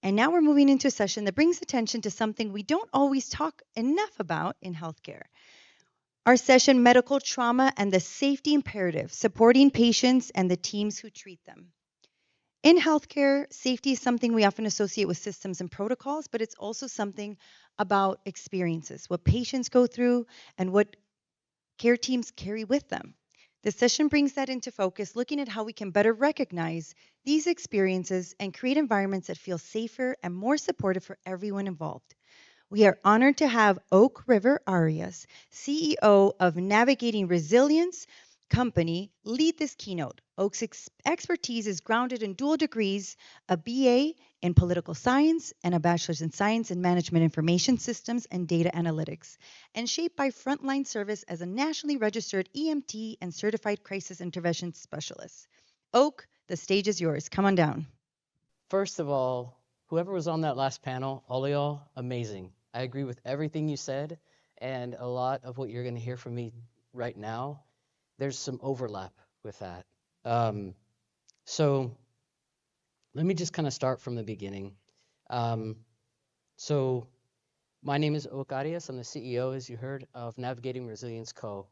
And now we're moving into a session that brings attention to something we don't always talk enough about in healthcare. Our session, Medical Trauma and the Safety Imperative, supporting patients and the teams who treat them. In healthcare, safety is something we often associate with systems and protocols, but it's also something about experiences, what patients go through, and what care teams carry with them. This session brings that into focus, looking at how we can better recognize these experiences and create environments that feel safer and more supportive for everyone involved. We are honored to have Oak River Arias, CEO of Navigating Resilience Company, lead this keynote. Oak's expertise is grounded in dual degrees, a BA in political science and a bachelor's in science in management information systems and data analytics, and shaped by frontline service as a nationally registered EMT and certified crisis intervention specialist. Oak, the stage is yours. Come on down. First of all, whoever was on that last panel, all of y'all, amazing. I agree with everything you said, and a lot of what you're going to hear from me right now, there's some overlap with that. Um, so let me just kind of start from the beginning. Um, so my name is Oak Arias. I'm the CEO, as you heard, of Navigating Resilience Co.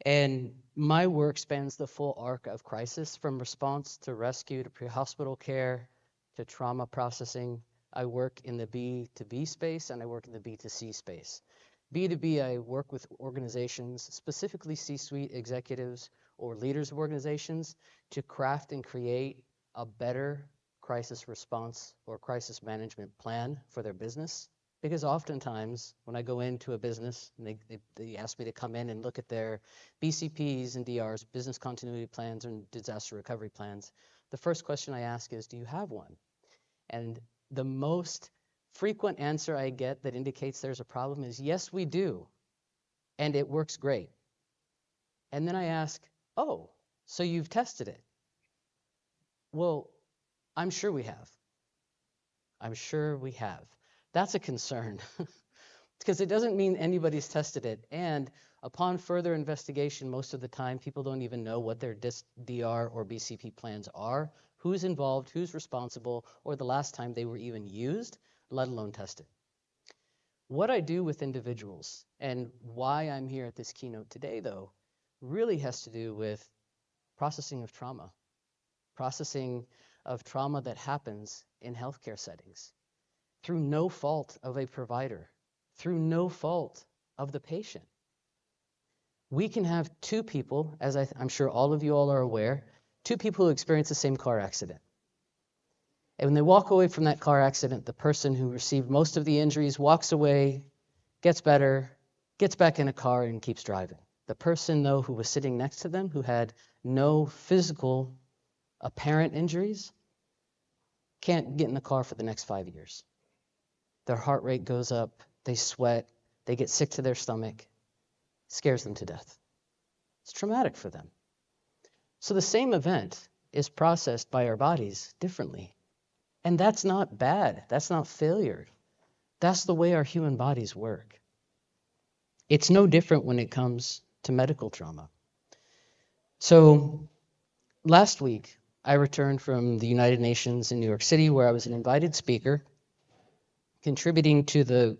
And my work spans the full arc of crisis, from response to rescue to pre-hospital care to trauma processing. I work in the B2B space and I work in the B2C space. B2B, I work with organizations, specifically C-suite executives or leaders of organizations, to craft and create a better crisis response or crisis management plan for their business. Because oftentimes when I go into a business and they ask me to come in and look at their BCPs and DRs, business continuity plans and disaster recovery plans, the first question I ask is, do you have one? And the most frequent answer I get that indicates there's a problem is, yes, we do. And it works great. And then I ask, oh, so you've tested it? Well, I'm sure we have. I'm sure we have. That's a concern because it doesn't mean anybody's tested it. And upon further investigation, most of the time, people don't even know what their DR or BCP plans are, who's involved, who's responsible, or the last time they were even used, let alone tested. What I do with individuals and why I'm here at this keynote today, though, really has to do with processing of trauma that happens in healthcare settings through no fault of a provider, through no fault of the patient. We can have two people, as I'm sure all of you all are aware, two people who experience the same car accident. And when they walk away from that car accident, the person who received most of the injuries walks away, gets better, gets back in a car and keeps driving. The person, though, who was sitting next to them, who had no physical apparent injuries, can't get in the car for the next 5 years. Their heart rate goes up, they sweat, they get sick to their stomach, scares them to death. It's traumatic for them. So the same event is processed by our bodies differently. And that's not bad. That's not failure. That's the way our human bodies work. It's no different when it comes to medical trauma. So last week, I returned from the United Nations in New York City, where I was an invited speaker, contributing to the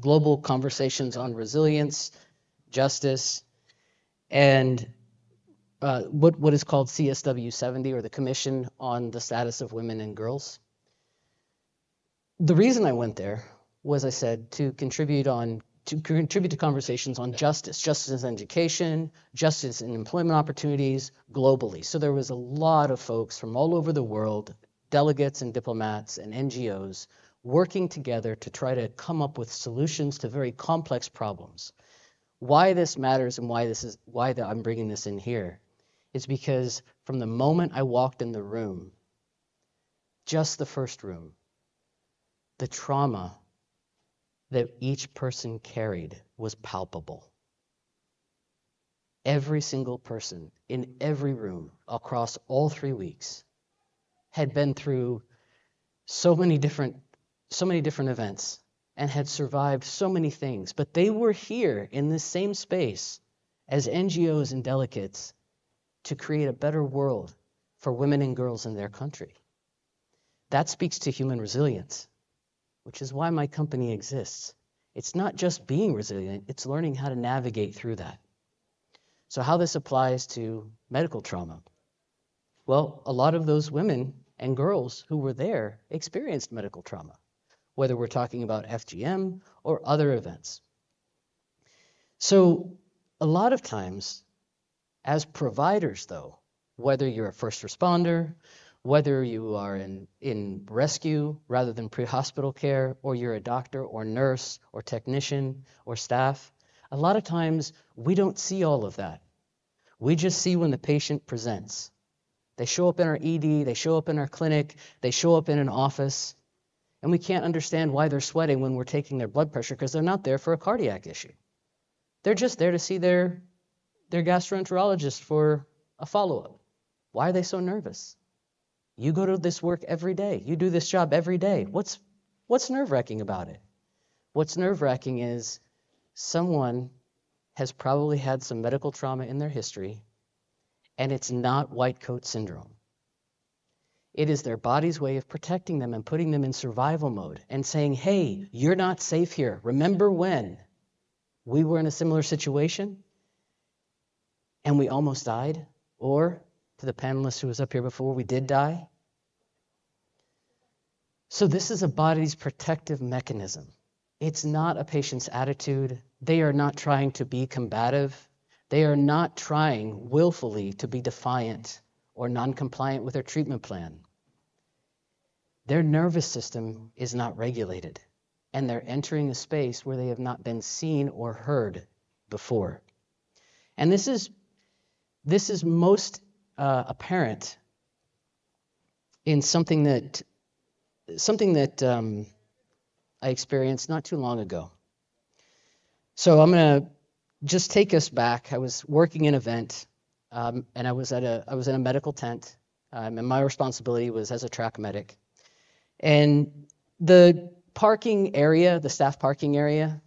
global conversations on resilience, justice, and what is called CSW 70, or the Commission on the Status of Women and Girls. The reason I went there was, I said, to contribute to conversations on justice in education, justice in employment opportunities globally. So there was a lot of folks from all over the world, delegates and diplomats and NGOs, working together to try to come up with solutions to very complex problems. Why this matters and why I'm bringing this in here is because from the moment I walked in the room, just the first room, the trauma that each person carried was palpable. Every single person in every room across all 3 weeks had been through so many different events and had survived so many things, but they were here in this same space as NGOs and delegates to create a better world for women and girls in their country. That speaks to human resilience, which is why my company exists. It's not just being resilient, it's learning how to navigate through that. So how this applies to medical trauma. Well, a lot of those women and girls who were there experienced medical trauma, whether we're talking about FGM or other events. So a lot of times, as providers though, whether you're a first responder, whether you are in rescue rather than pre-hospital care, or you're a doctor or nurse or technician or staff, a lot of times we don't see all of that. We just see when the patient presents. They show up in our ED, they show up in our clinic, they show up in an office, and we can't understand why they're sweating when we're taking their blood pressure because they're not there for a cardiac issue. They're just there to see their gastroenterologist for a follow-up. Why are they so nervous? You go to this work every day. You do this job every day. What's nerve-wracking about it? What's nerve-wracking is someone has probably had some medical trauma in their history, and it's not white coat syndrome. It is their body's way of protecting them and putting them in survival mode and saying, hey, you're not safe here. Remember when we were in a similar situation and we almost died? Or, to the panelist who was up here before, we did die? So this is a body's protective mechanism. It's not a patient's attitude. They are not trying to be combative. They are not trying willfully to be defiant or non-compliant with their treatment plan. Their nervous system is not regulated, and they're entering a space where they have not been seen or heard before. And this is most apparent in something that I experienced not too long ago. So I'm going to just take us back. I was working an event, and I was in a medical tent, and my responsibility was as a track medic. And the parking area, the staff parking area,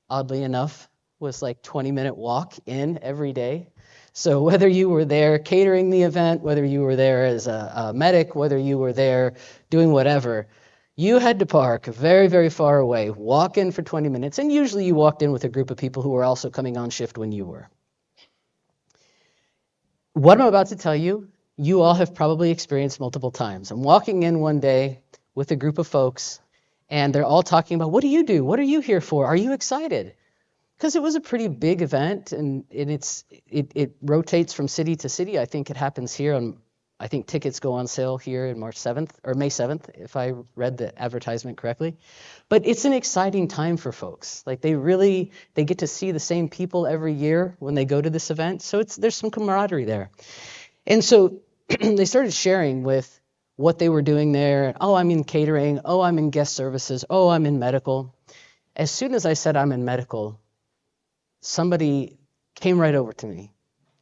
oddly enough, was like 20-minute walk in every day. So whether you were there catering the event, whether you were there as a medic, whether you were there doing whatever, you had to park very, very far away, walk in for 20 minutes, and usually you walked in with a group of people who were also coming on shift when you were. What I'm about to tell you, you all have probably experienced multiple times. I'm walking in one day with a group of folks, and they're all talking about, what do you do? What are you here for? Are you excited? Because it was a pretty big event, and it rotates from city to city. I think it happens here I think tickets go on sale here in March 7th or May 7th, if I read the advertisement correctly. But it's an exciting time for folks. Like they get to see the same people every year when they go to this event. So there's some camaraderie there. And so they started sharing with what they were doing there. Oh, I'm in catering. Oh, I'm in guest services. Oh, I'm in medical. As soon as I said I'm in medical, somebody came right over to me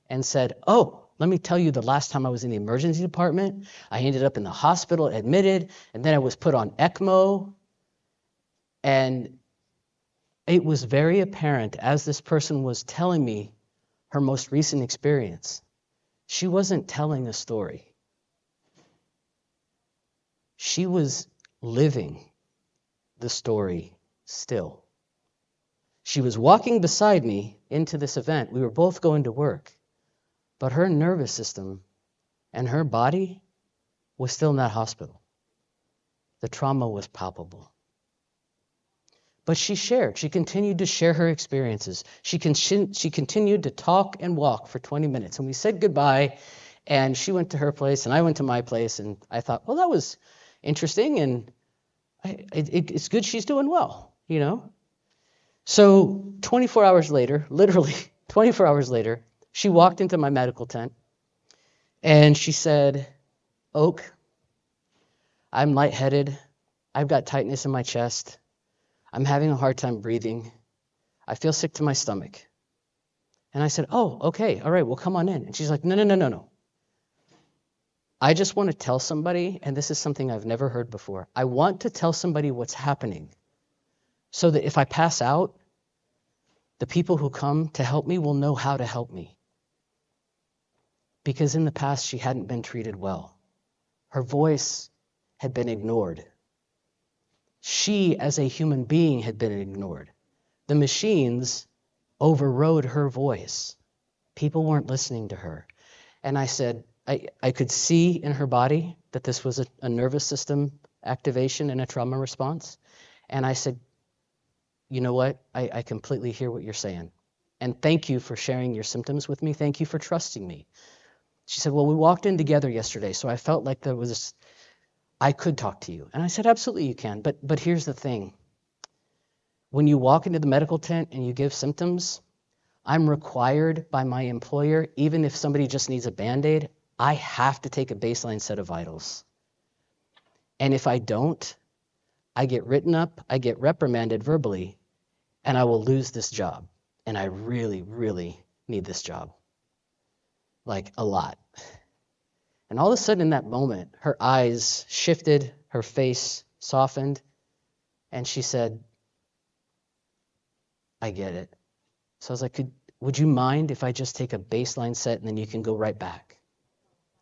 and said, oh, let me tell you, the last time I was in the emergency department, I ended up in the hospital admitted, and then I was put on ECMO. And it was very apparent as this person was telling me her most recent experience, she wasn't telling a story. She was living the story still. She was walking beside me into this event. We were both going to work. But her nervous system and her body was still in that hospital. The trauma was palpable. But she continued to share her experiences. She continued to talk and walk for 20 minutes. And we said goodbye, and she went to her place, and I went to my place, and I thought, well, that was interesting, and it's good she's doing well, you know? So 24 hours later, literally 24 hours later, she walked into my medical tent and she said, Oak, I'm lightheaded. I've got tightness in my chest. I'm having a hard time breathing. I feel sick to my stomach. And I said, oh, okay, all right, well, come on in. And she's like, no. I just want to tell somebody, and this is something I've never heard before. I want to tell somebody what's happening so that if I pass out, the people who come to help me will know how to help me. Because in the past, she hadn't been treated well. Her voice had been ignored. She, as a human being, had been ignored. The machines overrode her voice. People weren't listening to her. And I said, I could see in her body that this was a nervous system activation and a trauma response. And I said, you know what? I completely hear what you're saying. And thank you for sharing your symptoms with me. Thank you for trusting me. She said, well, we walked in together yesterday, so I felt like I could talk to you. And I said, absolutely you can. But here's the thing. When you walk into the medical tent and you give symptoms, I'm required by my employer, even if somebody just needs a Band-Aid, I have to take a baseline set of vitals. And if I don't, I get written up, I get reprimanded verbally, and I will lose this job. And I really, really need this job. Like a lot. And all of a sudden in that moment, her eyes shifted, her face softened, and she said, I get it. So I was like, would you mind if I just take a baseline set and then you can go right back?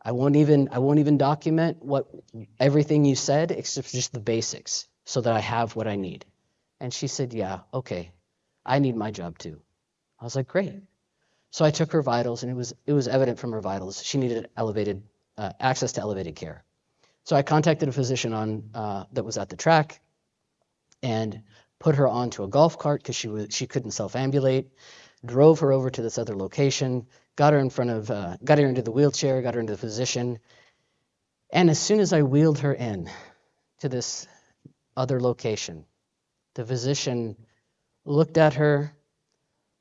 I won't even document everything you said, except just the basics, so that I have what I need. And she said, yeah, okay. I need my job too. I was like, great. So I took her vitals, and it was evident from her vitals she needed access to elevated care. So I contacted a physician that was at the track, and put her onto a golf cart because she couldn't self-ambulate. Drove her over to this other location, got her into the wheelchair, got her into the physician. And as soon as I wheeled her in to this other location, the physician looked at her,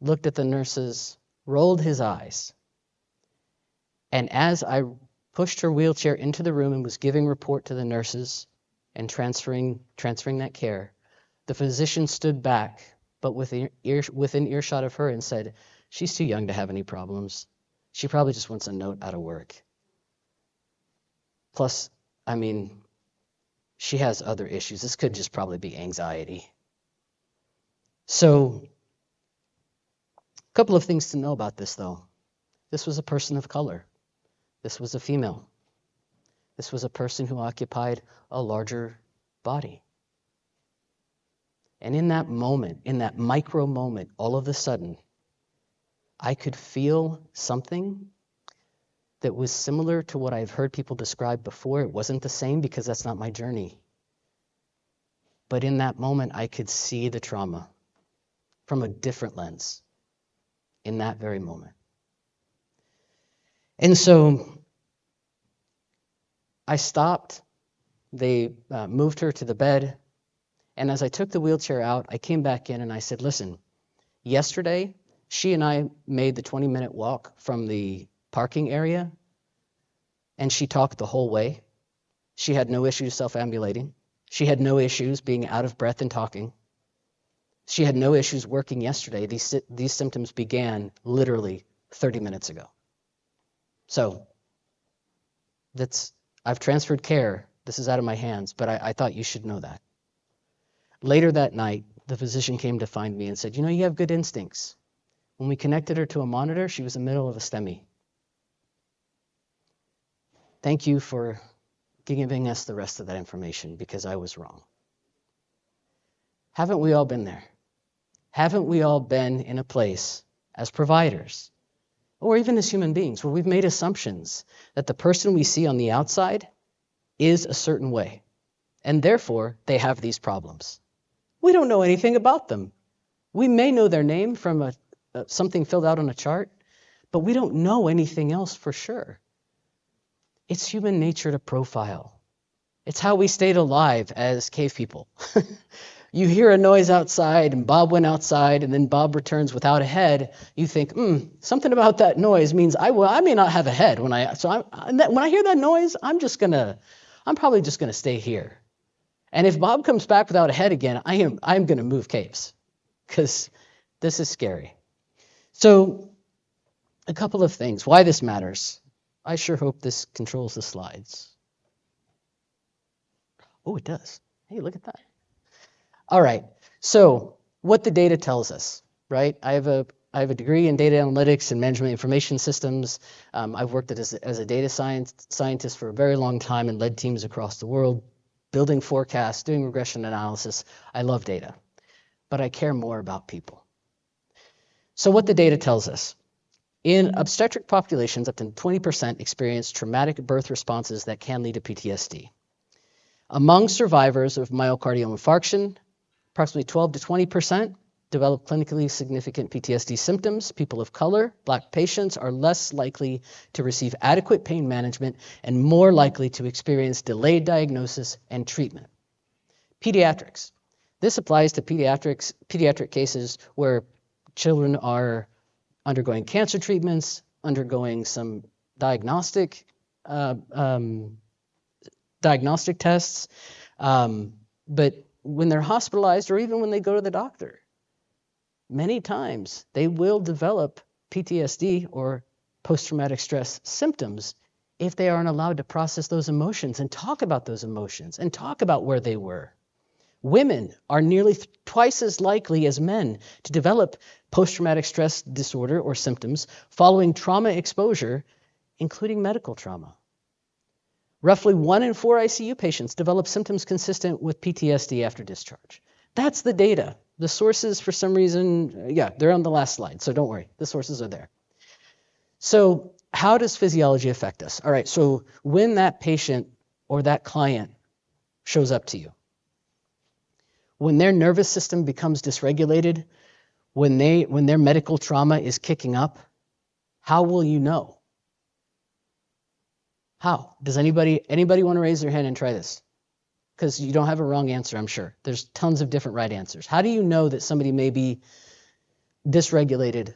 looked at the nurses, rolled his eyes. And as I pushed her wheelchair into the room and was giving report to the nurses and transferring that care, the physician stood back, but within earshot of her, and said, she's too young to have any problems. She probably just wants a note out of work. Plus, I mean, she has other issues. This could just probably be anxiety. So, a couple of things to know about this, though. This was a person of color. This was a female. This was a person who occupied a larger body. And in that moment, in that micro moment, all of a sudden, I could feel something that was similar to what I've heard people describe before. It wasn't the same because that's not my journey. But in that moment, I could see the trauma from a different lens in that very moment. And so I stopped. They moved her to the bed. And as I took the wheelchair out, I came back in and I said, listen, yesterday, she and I made the 20-minute walk from the parking area, and she talked the whole way. She had no issues self-ambulating. She had no issues being out of breath and talking. She had no issues working yesterday. These symptoms began literally 30 minutes ago. So I've transferred care. This is out of my hands, but I thought you should know that. Later that night, the physician came to find me and said, you have good instincts. When we connected her to a monitor, she was in the middle of a STEMI. Thank you for giving us the rest of that information because I was wrong. Haven't we all been there? Haven't we all been in a place as providers, or even as human beings, where we've made assumptions that the person we see on the outside is a certain way, and therefore they have these problems? We don't know anything about them. We may know their name from something filled out on a chart, but we don't know anything else for sure. It's human nature to profile. It's how we stayed alive as cave people. You hear a noise outside, and Bob went outside, and then Bob returns without a head. You think, something about that noise means I may not have a head. When I hear that noise, I'm probably just gonna stay here. And if Bob comes back without a head again, I'm going to move caves because this is scary. So a couple of things, why this matters. I sure hope this controls the slides. Oh, it does. Hey, look at that. All right, so what the data tells us, right? I have a degree in data analytics and management information systems. I've worked as a data scientist for a very long time and led teams across the world. building forecasts, doing regression analysis. I love data, but I care more about people. So what the data tells us, in obstetric populations, up to 20% experience traumatic birth responses that can lead to PTSD. Among survivors of myocardial infarction, approximately 12 to 20% develop clinically significant PTSD symptoms. People of color, Black patients, are less likely to receive adequate pain management and more likely to experience delayed diagnosis and treatment. Pediatrics. This applies to pediatric cases where children are undergoing cancer treatments, undergoing some diagnostic tests, but when they're hospitalized or even when they go to the doctor, many times they will develop PTSD or post-traumatic stress symptoms if they aren't allowed to process those emotions and talk about those emotions and talk about where they were. Women are nearly twice as likely as men to develop post-traumatic stress disorder or symptoms following trauma exposure, including medical trauma. Roughly 1 in 4 ICU patients develop symptoms consistent with PTSD after discharge. That's the data. The sources, for some reason, they're on the last slide, so don't worry. The sources are there. So how does physiology affect us? All right, so when that patient or that client shows up to you, when their nervous system becomes dysregulated, when their medical trauma is kicking up, how will you know? How? Does anybody want to raise their hand and try this? Because you don't have a wrong answer, I'm sure. There's tons of different right answers. How do you know that somebody may be dysregulated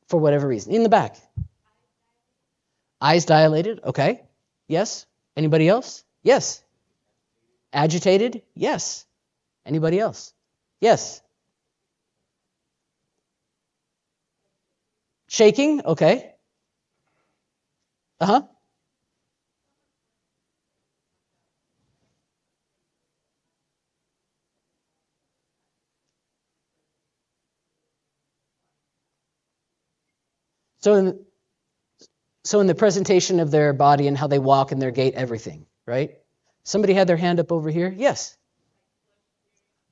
for whatever reason? In the back. Eyes dilated, okay. Yes. Anybody else? Yes. Agitated? Yes. Anybody else? Yes. Shaking? Okay. Uh-huh. So in the presentation of their body and how they walk and their gait, everything, right? Somebody had their hand up over here? Yes.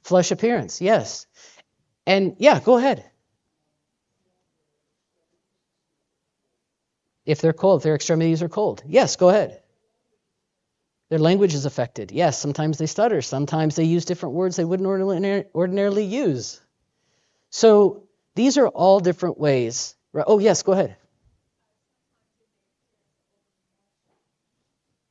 Flush appearance, yes. And yeah, go ahead. If they're cold, if their extremities are cold. Yes, go ahead. Their language is affected. Yes, sometimes they stutter. Sometimes they use different words they wouldn't ordinarily use. So these are all different ways. Oh, yes, go ahead.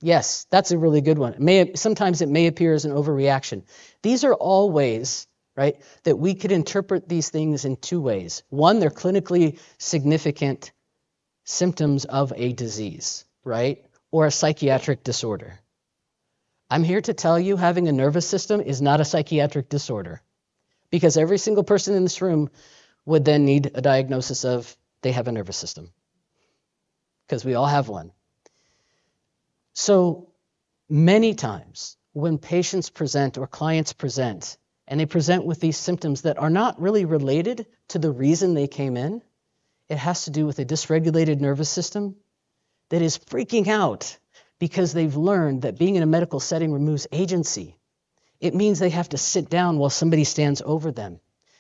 Yes, that's a really good one. Sometimes it may appear as an overreaction. These are all ways, right, that we could interpret these things in two ways. One, they're clinically significant symptoms of a disease, right, or a psychiatric disorder. I'm here to tell you having a nervous system is not a psychiatric disorder, because every single person in this room would then need a diagnosis of they have a nervous system, because we all have one. So many times when patients present or clients present, and they present with these symptoms that are not really related to the reason they came in, it has to do with a dysregulated nervous system that is freaking out because they've learned that being in a medical setting removes agency. It means they have to sit down while somebody stands over them.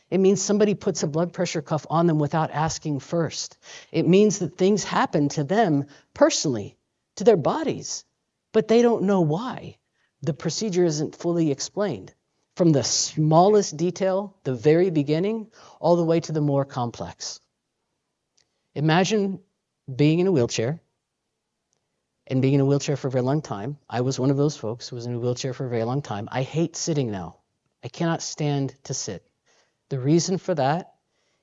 It means somebody puts a blood pressure cuff on them without asking first. It means that things happen to them personally, to their bodies, but they don't know why. The procedure isn't fully explained, from the smallest detail, the very beginning, all the way to the more complex. Imagine being in a wheelchair and being in a wheelchair for a very long time. I was one of those folks who was in a wheelchair for a very long time. I hate sitting now. I cannot stand to sit. The reason for that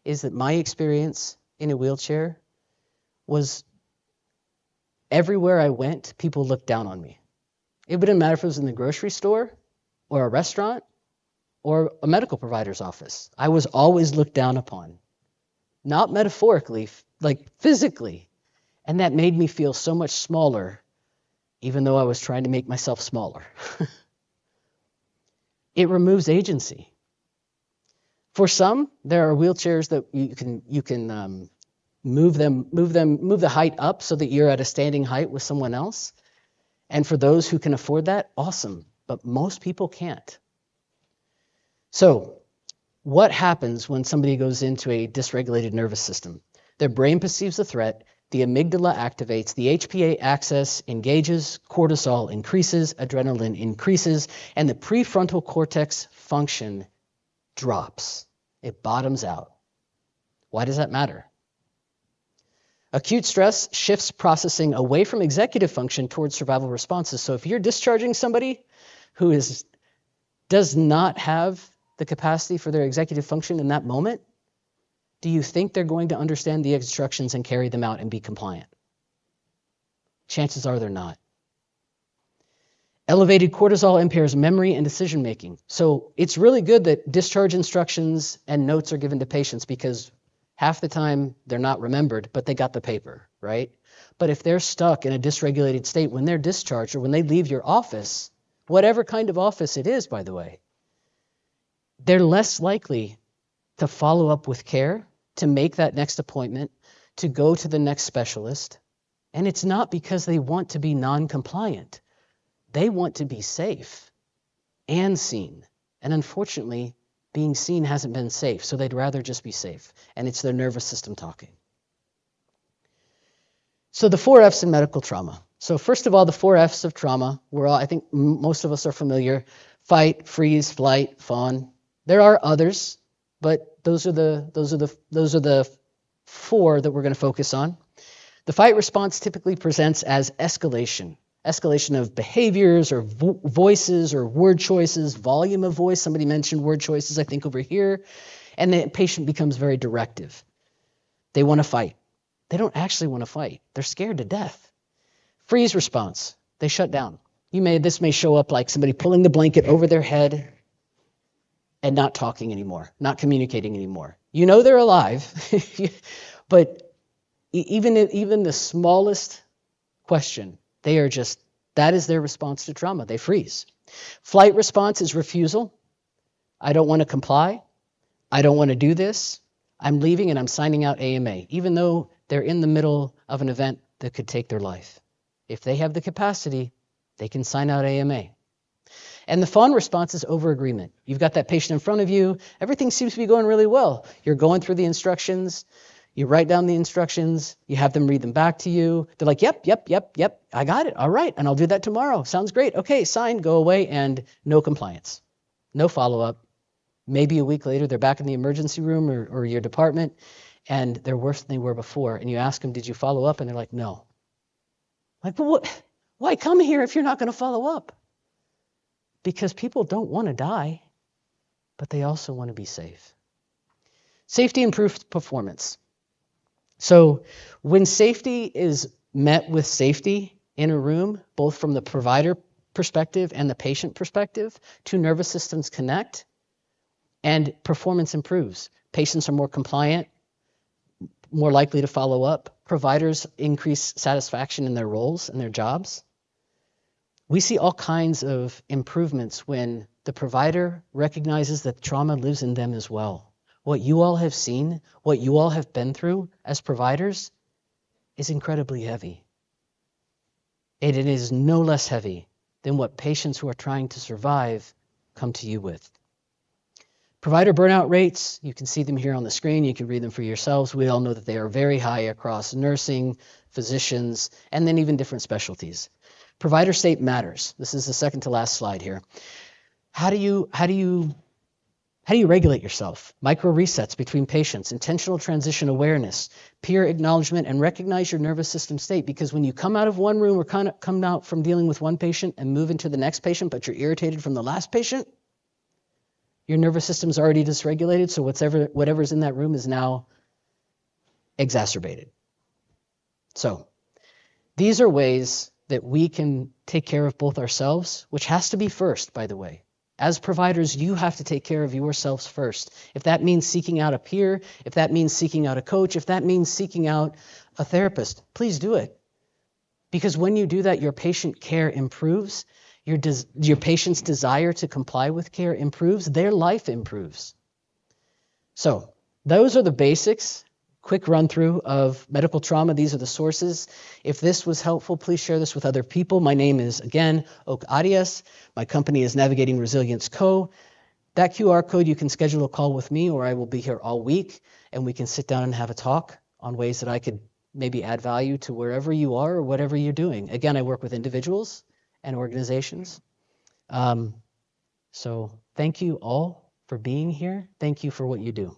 is that my experience in a wheelchair was everywhere I went, people looked down on me. It wouldn't matter if it was in the grocery store or a restaurant or a medical provider's office. I was always looked down upon. Not metaphorically, like physically. And that made me feel so much smaller, even though I was trying to make myself smaller. It removes agency. For some, there are wheelchairs that you can move the height up so that you're at a standing height with someone else. And for those who can afford that, awesome. but most people can't. So what happens when somebody goes into a dysregulated nervous system? Their brain perceives a threat, the amygdala activates, the HPA axis engages, cortisol increases, adrenaline increases, and the prefrontal cortex function drops. It bottoms out. Why does that matter? Acute stress shifts processing away from executive function towards survival responses. So if you're discharging somebody who does not have the capacity for their executive function in that moment, do you think they're going to understand the instructions and carry them out and be compliant? Chances are they're not. Elevated cortisol impairs memory and decision making. So it's really good that discharge instructions and notes are given to patients because half the time they're not remembered, but they got the paper, right? But if they're stuck in a dysregulated state when they're discharged or when they leave your office, whatever kind of office it is, by the way, they're less likely to follow up with care, to make that next appointment, to go to the next specialist. And it's not because they want to be non-compliant. They want to be safe and seen. And unfortunately, being seen hasn't been safe, so they'd rather just be safe. And it's their nervous system talking. So the 4 F's in medical trauma. So first of all, the 4 F's of trauma, I think most of us are familiar: fight, freeze, flight, fawn. There are others, but those are the 4 that we're going to focus on. The fight response typically presents as escalation of behaviors or voices or word choices, volume of voice. Somebody mentioned word choices, I think, over here. And the patient becomes very directive. They want to fight. They don't actually want to fight. They're scared to death. Freeze response. They shut down. This may show up like somebody pulling the blanket over their head and not talking anymore, not communicating anymore. You know they're alive, but even the smallest question, that is their response to trauma. They freeze. Flight response is refusal. I don't want to comply. I don't want to do this. I'm leaving and I'm signing out AMA, even though they're in the middle of an event that could take their life. If they have the capacity, they can sign out AMA. And the fawn response is over-agreement. You've got that patient in front of you. Everything seems to be going really well. You're going through the instructions. You write down the instructions. You have them read them back to you. They're like, yep, I got it. All right, and I'll do that tomorrow. Sounds great. Okay, sign, go away, and no compliance. No follow-up. Maybe a week later, they're back in the emergency room or your department, and they're worse than they were before. And you ask them, did you follow up? And they're like, no. Like, but what? Why come here if you're not going to follow up? Because people don't want to die, but they also want to be safe. Safety improves performance. So when safety is met with safety in a room, both from the provider perspective and the patient perspective, 2 nervous systems connect and performance improves. Patients are more compliant, more likely to follow up. Providers increase satisfaction in their roles and their jobs. We see all kinds of improvements when the provider recognizes that trauma lives in them as well. What you all have seen, what you all have been through as providers is incredibly heavy. And it is no less heavy than what patients who are trying to survive come to you with. Provider burnout rates, you can see them here on the screen. You can read them for yourselves. We all know that they are very high across nursing, physicians, and then even different specialties. Provider state matters. This is the second to last slide here. How do you regulate yourself? Micro resets between patients, intentional transition awareness, peer acknowledgement, and recognize your nervous system state. Because when you come out of one room or come out from dealing with one patient and move into the next patient, but you're irritated from the last patient, your nervous system's already dysregulated, so whatever's in that room is now exacerbated. So these are ways that we can take care of both ourselves, which has to be first, by the way. As providers, you have to take care of yourselves first. If that means seeking out a peer, if that means seeking out a coach, if that means seeking out a therapist, please do it. Because when you do that, your patient care improves, your patient's desire to comply with care improves, their life improves. So those are the basics. quick run through of medical trauma. These are the sources. If this was helpful, please share this with other people. My name is, again, Oak Arias. My company is Navigating Resilience Co. That QR code, you can schedule a call with me, or I will be here all week, and we can sit down and have a talk on ways that I could maybe add value to wherever you are or whatever you're doing. Again, I work with individuals and organizations. So thank you all for being here. Thank you for what you do.